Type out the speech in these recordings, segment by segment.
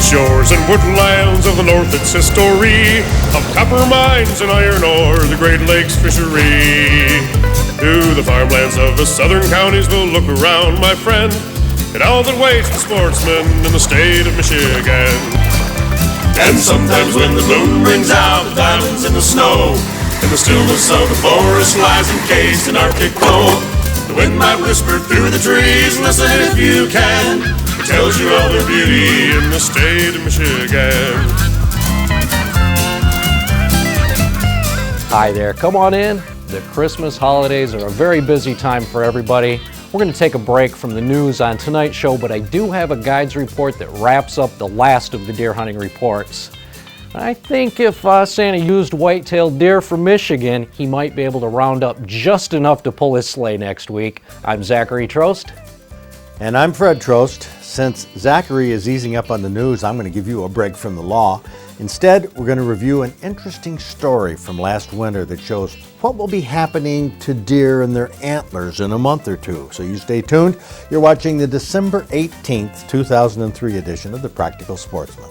shores and woodlands of the north, its history of copper mines and iron ore, the Great Lakes fishery. To the farmlands of the southern counties we'll look around, my friend, at all that waits the sportsman in the state of Michigan. And sometimes when the moon brings out the diamonds in the snow, and the stillness of the forest lies encased in Arctic cold, the wind might whisper through the trees, listen if you can, it tells you of their beauty in the state of Michigan. Hi there, come on in. The Christmas holidays are a very busy time for everybody. We're going to take a break from the news on tonight's show, but I do have a guides report that wraps up the last of the deer hunting reports. I think if Santa used white-tailed deer from Michigan, he might be able to round up just enough to pull his sleigh next week. I'm Zachary Trost. And I'm Fred Trost. Since Zachary is easing up on the news, I'm going to give you a break from the law. Instead, we're going to review an interesting story from last winter that shows what will be happening to deer and their antlers in a month or two. So you stay tuned. You're watching the December 18th, 2003 edition of The Practical Sportsman.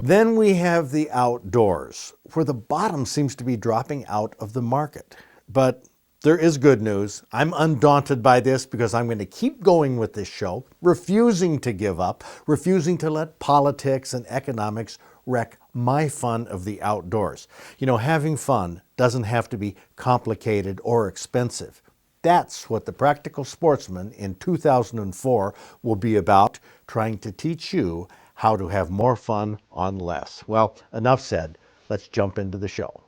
Then we have the outdoors, where the bottom seems to be dropping out of the market. But there is good news. I'm undaunted by this because I'm going to keep going with this show, refusing to give up, refusing to let politics and economics wreck my fun of the outdoors. You know, having fun doesn't have to be complicated or expensive. That's what The Practical Sportsman in 2004 will be about, trying to teach you how to have more fun on less. Well, enough said. Let's jump into the show.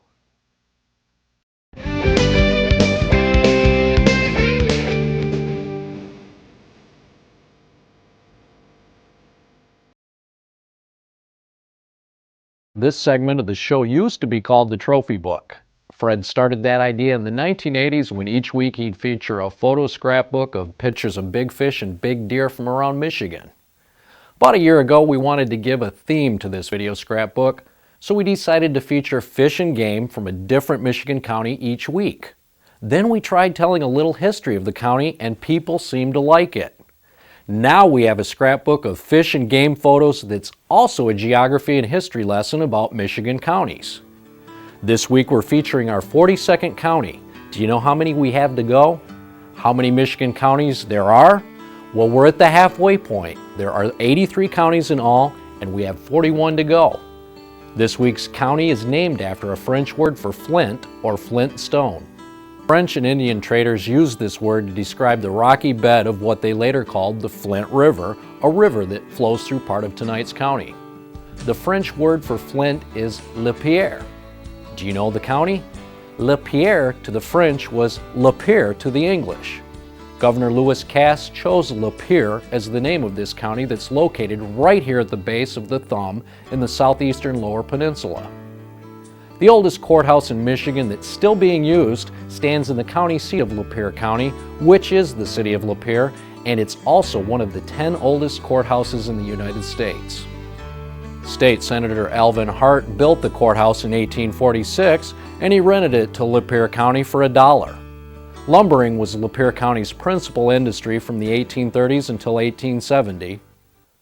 This segment of the show used to be called the Trophy Book. Fred started that idea in the 1980s when each week he'd feature a photo scrapbook of pictures of big fish and big deer from around Michigan. About a year ago, we wanted to give a theme to this video scrapbook, so we decided to feature fish and game from a different Michigan county each week. Then we tried telling a little history of the county, and people seemed to like it. Now we have a scrapbook of fish and game photos that's also a geography and history lesson about Michigan counties. This week we're featuring our 42nd county. Do you know how many we have to go? How many Michigan counties there are? Well, we're at the halfway point. There are 83 counties in all, and we have 41 to go. This week's county is named after a French word for flint or flint stone. French and Indian traders used this word to describe the rocky bed of what they later called the Flint River, a river that flows through part of tonight's county. The French word for flint is Lapeer. Do you know the county? Lapeer to the French was Lapeer to the English. Governor Lewis Cass chose Lapeer as the name of this county that's located right here at the base of the thumb in the southeastern Lower Peninsula. The oldest courthouse in Michigan that's still being used stands in the county seat of Lapeer County, which is the city of Lapeer, and it's also one of the 10 oldest courthouses in the United States. State Senator Alvin Hart built the courthouse in 1846, and he rented it to Lapeer County for $1. Lumbering was Lapeer County's principal industry from the 1830s until 1870.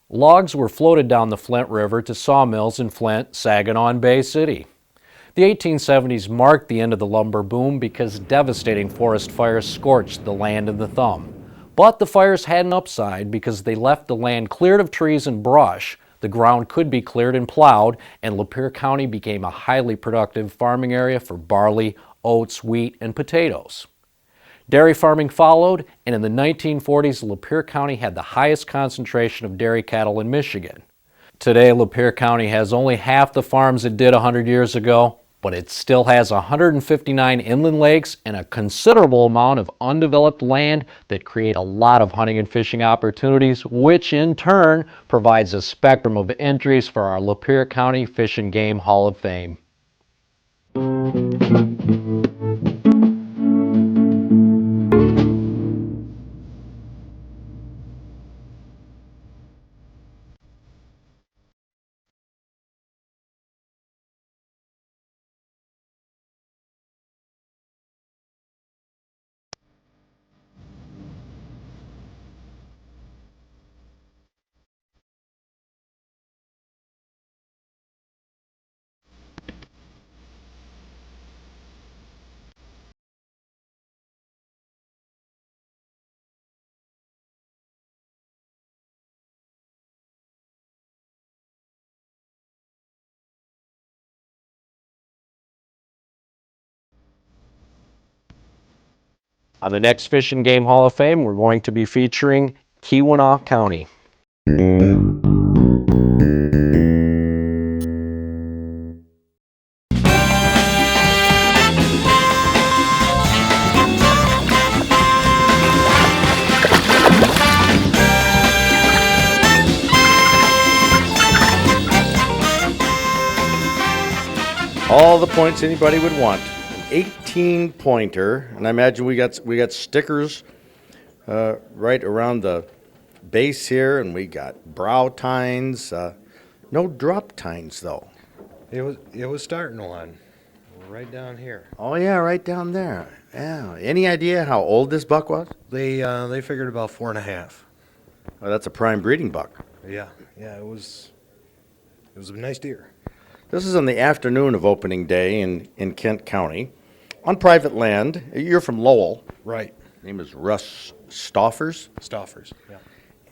Logs were floated down the Flint River to sawmills in Flint, Saginaw, and Bay City. The 1870s marked the end of the lumber boom because devastating forest fires scorched the land in the thumb. But the fires had an upside because they left the land cleared of trees and brush. The ground could be cleared and plowed, and Lapeer County became a highly productive farming area for barley, oats, wheat, and potatoes. Dairy farming followed, and in the 1940s, Lapeer County had the highest concentration of dairy cattle in Michigan. Today, Lapeer County has only half the farms it did 100 years ago, but it still has 159 inland lakes and a considerable amount of undeveloped land that create a lot of hunting and fishing opportunities, which in turn provides a spectrum of entries for our Lapeer County Fish and Game Hall of Fame. On the next Fish and Game Hall of Fame, we're going to be featuring Keweenaw County. All the points anybody would want. An 18-pointer, and I imagine we got stickers right around the base here, and we got brow tines. No drop tines though. It was starting one, right down here. Oh yeah, right down there. Yeah. Any idea how old this buck was? They figured about 4.5. Oh, that's a prime breeding buck. Yeah, it was a nice deer. This is on the afternoon of opening day in Kent County, on private land. You're from Lowell. Right. Name is Russ Stoffers. Stoffers. Yeah.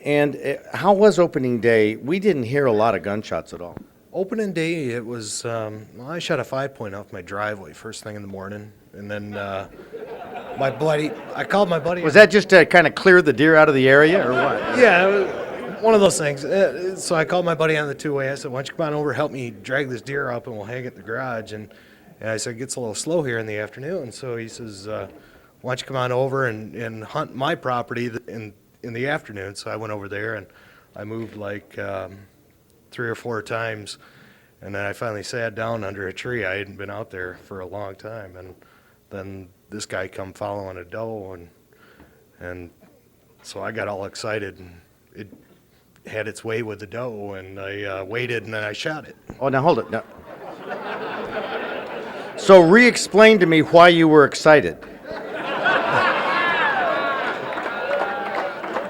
And how was opening day? We didn't hear a lot of gunshots at all. Opening day, it was. I shot a 5-point off my driveway first thing in the morning, and then I called my buddy. Was that just to kind of clear the deer out of the area, or what? Yeah, it was one of those things. So I called my buddy on the two-way. I said, "Why don't you come on over, help me drag this deer up, and we'll hang it in the garage." And I said, "It gets a little slow here in the afternoon." So he says, "Why don't you come on over and hunt my property in the afternoon?" So I went over there, and I moved like 3 or 4 times, and then I finally sat down under a tree. I hadn't been out there for a long time, and then this guy come following a doe, and so I got all excited, and it had its way with the doe, and I waited, and then I shot it. Oh, now hold it. Now. So re-explain to me why you were excited.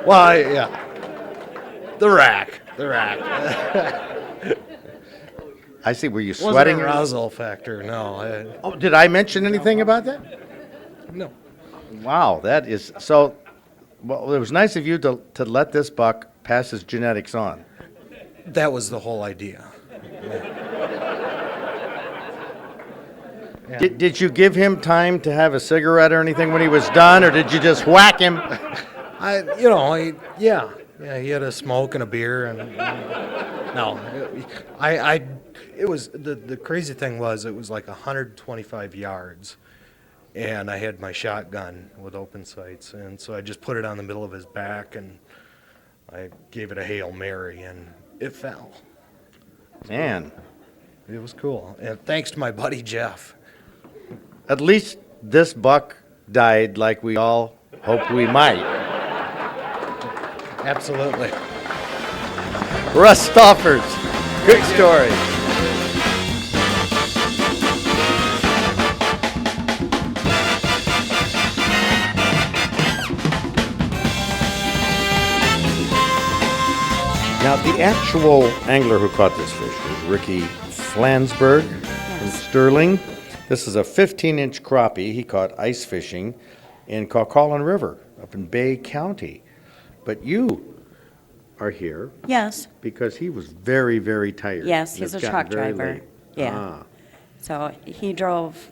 Well, yeah, the rack. I see. Were you Wasn't sweating? an arousal factor, no. Oh, did I mention anything about that? No. Wow, that is so. Well, it was nice of you to let this buck pass his genetics on. That was the whole idea. Yeah. Did you give him time to have a cigarette or anything when he was done, or did you just whack him? He had a smoke and a beer, and no, it was the crazy thing was it was like 125 yards, and I had my shotgun with open sights, and so I just put it on the middle of his back, and I gave it a Hail Mary, and it fell. Man, It was cool, and thanks to my buddy Jeff. at least this buck died like we all hope we might. Absolutely. Russ Stoffers, good story. Now, the actual angler who caught this fish was Ricky Flansburgh from Sterling. This is a 15-inch crappie he caught ice fishing in Caucalan River up in Bay County. But you are here Yes, because he was very, very tired. yes, he's a It's gotten truck very driver. late. Yeah. Ah. So he drove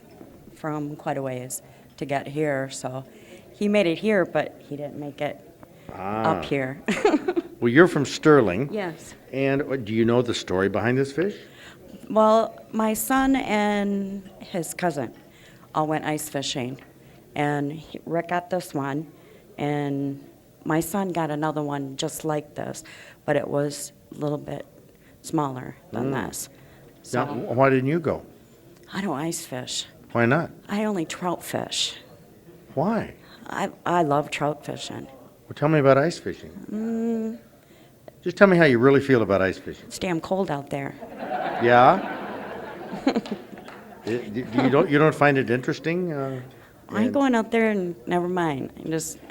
from quite a ways to get here, so he made it here, but he didn't make it up here. Well, you're from Sterling. Yes. And do you know the story behind this fish? Well, my son and his cousin all went ice fishing, and Rick got this one, and my son got another one just like this, but it was a little bit smaller than this. So Now, why didn't you go? I don't ice fish. Why not? I only trout fish. Why? I love trout fishing. Well, tell me about ice fishing. Just tell me how you really feel about ice fishing. It's damn cold out there. Yeah? You don't find it interesting? I'm going out there and never mind.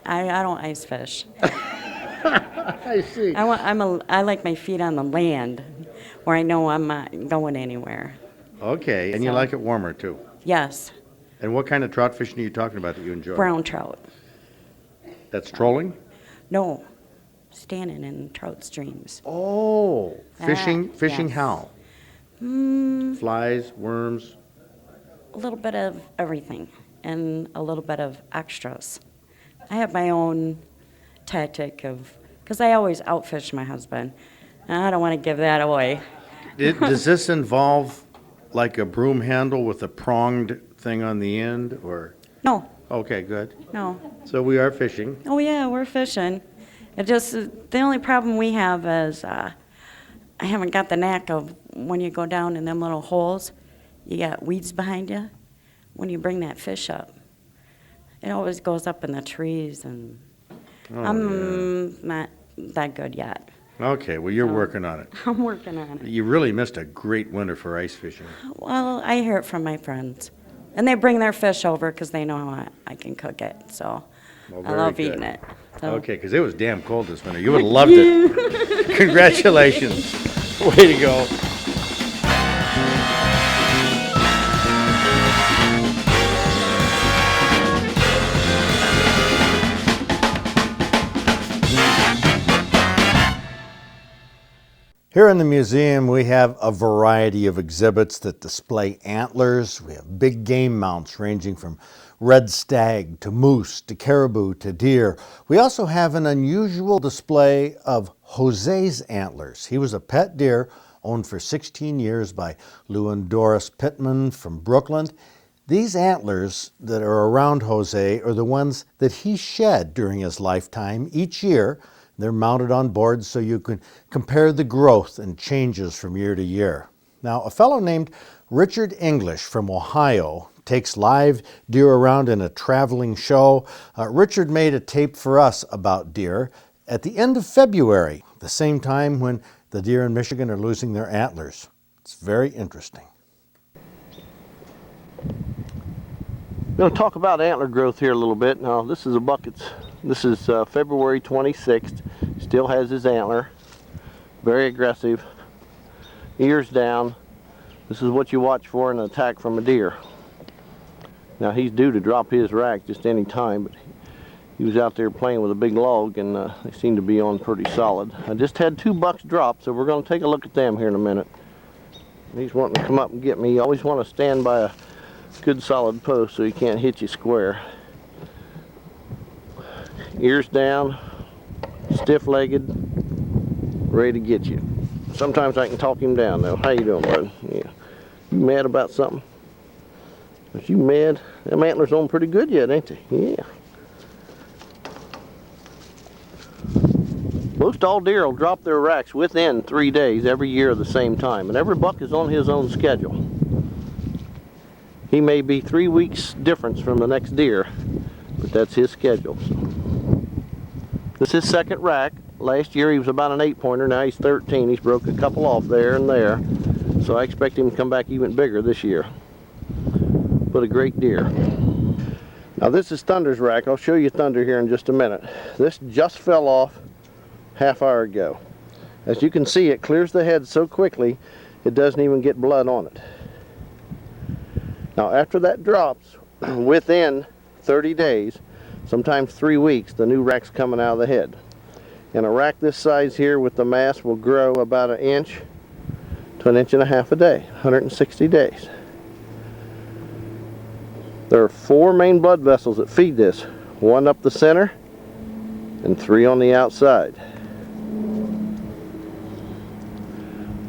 I don't ice fish. I see. I like my feet on the land, where I know I'm not going anywhere. Okay, and you So- like it warmer too. Yes, And what kind of trout fishing are you talking about that you enjoy? brown trout. That's trolling? No, standing in trout streams. Oh, fishing yes. how? Flies, worms? A little bit of everything and a little bit of extras. I have my own tactic because I always outfish my husband. And I don't want to give that away. Does this involve like a broom handle with a pronged thing on the end, or? No, Okay, good. no. So we are fishing. Oh yeah, we're fishing. It just, the only problem we have is I haven't got the knack of when you go down in them little holes, you got weeds behind you. When you bring that fish up, it always goes up in the trees, and I'm not that good yet. Okay, well, you're working on it. I'm working on it. You really missed a great winter for ice fishing. Well, I hear it from my friends. And they bring their fish over because they know how I can cook it. So Well, I very love good. eating it. So. Okay, because it was damn cold this winter. You would have loved it. Congratulations. Way to go. Here in the museum, we have a variety of exhibits that display antlers. We have big game mounts ranging from red stag to moose to caribou to deer. We also have an unusual display of Jose's antlers. He was a pet deer owned for 16 years by Lou and Doris Pittman from Brooklyn. These antlers that are around Jose are the ones that he shed during his lifetime each year. They're mounted on boards so you can compare the growth and changes from year to year. Now, a fellow named Richard English from Ohio takes live deer around in a traveling show. Richard made a tape for us about deer at the end of February, the same time when the deer in Michigan are losing their antlers. It's very interesting. I'm going to talk about antler growth here a little bit. Now, this is a buck. This is February 26th. Still has his antler. Very aggressive. Ears down. This is what you watch for in an attack from a deer. Now, he's due to drop his rack just any time, but he was out there playing with a big log, and they seem to be on pretty solid. I just had 2 bucks drop, so we're going to take a look at them here in a minute. He's wanting to come up and get me. You always want to stand by a good solid post so he can't hit you square. Ears down, stiff-legged, ready to get you. Sometimes I can talk him down though. How you doing, bud? Yeah. You mad about something? Is you mad? Them antlers on pretty good yet, ain't they? Yeah. Most all deer will drop their racks within 3 days every year at the same time, and every buck is on his own schedule. He may be 3 weeks difference from the next deer, but that's his schedule. This is his second rack. Last year he was about an 8-pointer. Now he's 13. He's broke a couple off there and there. So I expect him to come back even bigger this year. But a great deer. Now this is Thunder's rack. I'll show you Thunder here in just a minute. This just fell off half-hour ago. As you can see, it clears the head so quickly it doesn't even get blood on it. Now after that drops, within 30 days, sometimes 3 weeks, the new rack's coming out of the head. And a rack this size here with the mass will grow about 1 inch to 1.5 inches a day, 160 days. There are 4 main blood vessels that feed this, 1 up the center and 3 on the outside.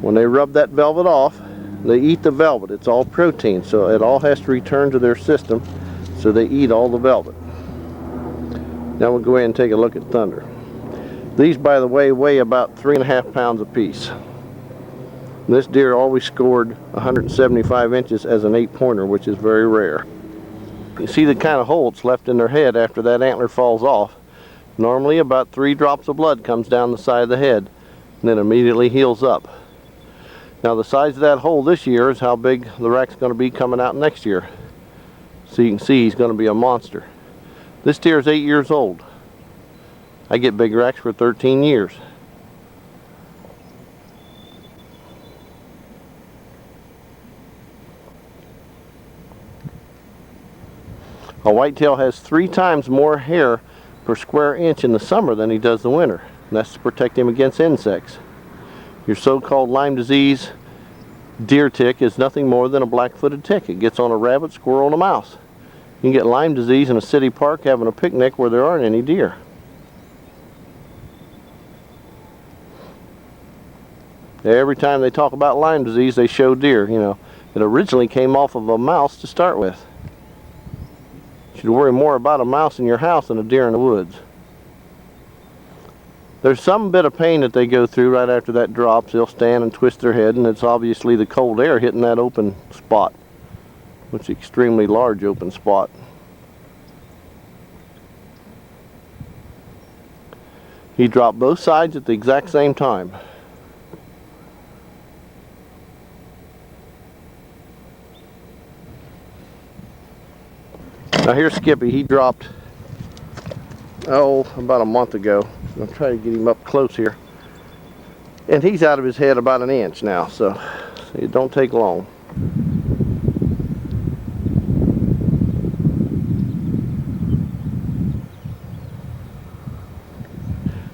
When they rub that velvet off, they eat the velvet. It's all protein, so it all has to return to their system, so they eat all the velvet. Now we'll go ahead and take a look at Thunder. These, by the way, weigh about 3.5 pounds apiece. This deer always scored 175 inches as an 8-pointer, which is very rare. You see the kind of hole that's left in their head after that antler falls off. Normally about 3 drops of blood comes down the side of the head and then immediately heals up. Now the size of that hole this year is how big the rack's going to be coming out next year. So you can see he's going to be a monster. This deer is 8 years old. I get big racks for 13 years. A whitetail has 3 times more hair per square inch in the summer than he does the winter. And that's to protect him against insects. Your so-called Lyme disease deer tick is nothing more than a black-footed tick. It gets on a rabbit, squirrel, and a mouse. You can get Lyme disease in a city park having a picnic where there aren't any deer. Every time they talk about Lyme disease, they show deer. You know, it originally came off of a mouse to start with. You should worry more about a mouse in your house than a deer in the woods. There's some bit of pain that they go through right after that drops. They'll stand and twist their head, and it's obviously the cold air hitting that open spot, which is an extremely large open spot. He dropped both sides at the exact same time. Now here's Skippy. He dropped, about a month ago. I'll try to get him up close here. And he's out of his head about an inch now, so it don't take long.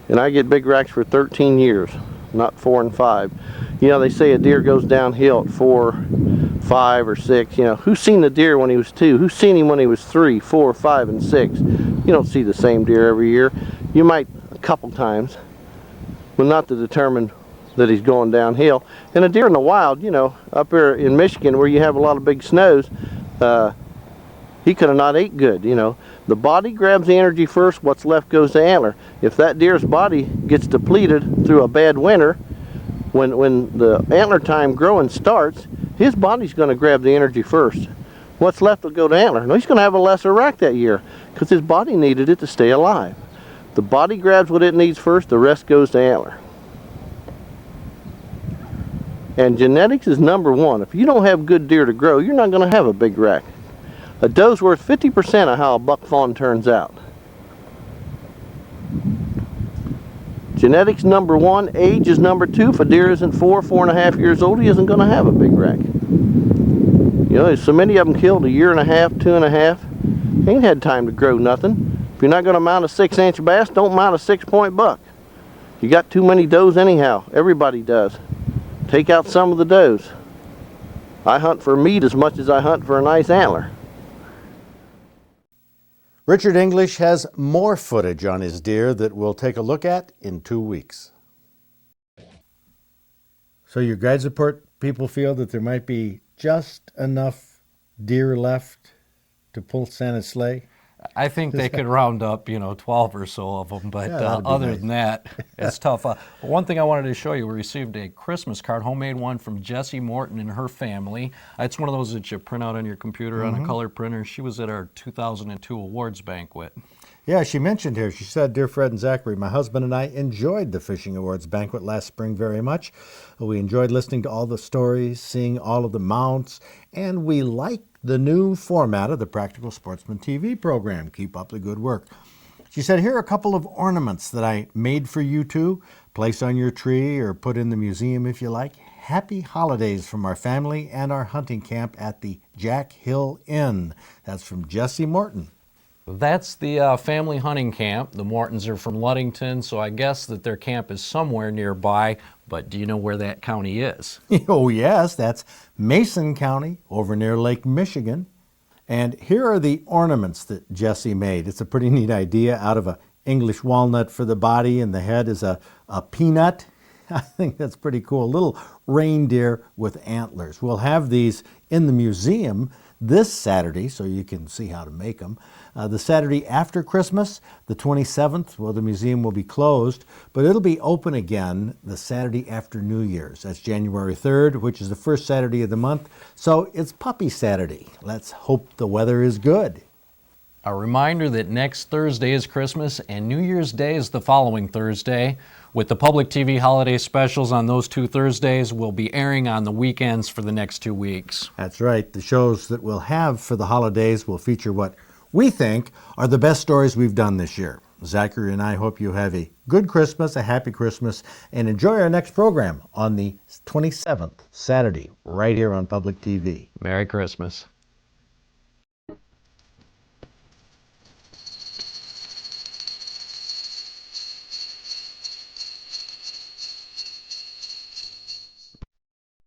And I get big racks for 13 years, not 4 and 5. You know, they say a deer goes downhill at 4, 5, or 6. You know, who's seen the deer when he was 2? Who's seen him when he was 3, 4, 5, and 6? You don't see the same deer every year. You might a couple times, but not to determine that he's going downhill. And a deer in the wild, you know, up here in Michigan where you have a lot of big snows, he could have not ate good, you know. The body grabs the energy first, what's left goes to antler. If that deer's body gets depleted through a bad winter, when the antler time growing starts, his body's going to grab the energy first. What's left will go to antler. Now he's going to have a lesser rack that year because his body needed it to stay alive. The body grabs what it needs first, the rest goes to antler. And genetics is #1. If you don't have good deer to grow, you're not going to have a big rack. A doe's worth 50% of how a buck fawn turns out. Genetics #1, age is #2. If a deer isn't 4, 4.5 years old, he isn't going to have a big rack. You know, there's so many of them killed 1.5 years, 2.5. Ain't had time to grow nothing. If you're not going to mount a 6-inch bass, don't mount a 6-point buck. You got too many does anyhow. Everybody does. Take out some of the does. I hunt for meat as much as I hunt for a nice antler. Richard English has more footage on his deer that we'll take a look at in 2 weeks. So your guide report people feel that there might be just enough deer left to pull Santa's sleigh? I think they could round up, 12 or so of them, but Yeah, other nice. than that, it's tough. One thing I wanted to show you, we received a Christmas card, homemade one from Jessie Morton and her family. It's one of those that you print out on your computer on a color printer. She was at our 2002 awards banquet. Yeah, she mentioned here, she said, "Dear Fred and Zachary, my husband and I enjoyed the Fishing Awards banquet last spring very much. We enjoyed listening to all the stories, seeing all of the mounts, and we like the new format of the Practical Sportsman TV program. Keep up the good work." She said, "Here are a couple of ornaments that I made for you two. Place on your tree or put in the museum if you like. Happy holidays from our family and our hunting camp at the Jack Hill Inn." That's from Jessie Morton. That's the family hunting camp. The Mortons are from Ludington, so I guess that their camp is somewhere nearby, but do you know where that county is? Oh yes, that's Mason County over near Lake Michigan. And here are the ornaments that Jessie made. It's a pretty neat idea. Out of a English walnut for the body and the head is a peanut. I think that's pretty cool. A little reindeer with antlers. We'll have these in the museum this Saturday, so you can see how to make them. The Saturday after Christmas, the 27th, well, the museum will be closed, but it'll be open again the Saturday after New Year's. That's January 3rd, which is the first Saturday of the month. So it's Puppy Saturday. Let's hope the weather is good. A reminder that next Thursday is Christmas and New Year's Day is the following Thursday. With the public TV holiday specials on those 2 Thursdays, we'll be airing on the weekends for the next 2 weeks. That's right. The shows that we'll have for the holidays will feature what we think are the best stories we've done this year. Zachary and I hope you have a good Christmas, a happy Christmas, and enjoy our next program on the 27th, Saturday, right here on Public TV. Merry Christmas.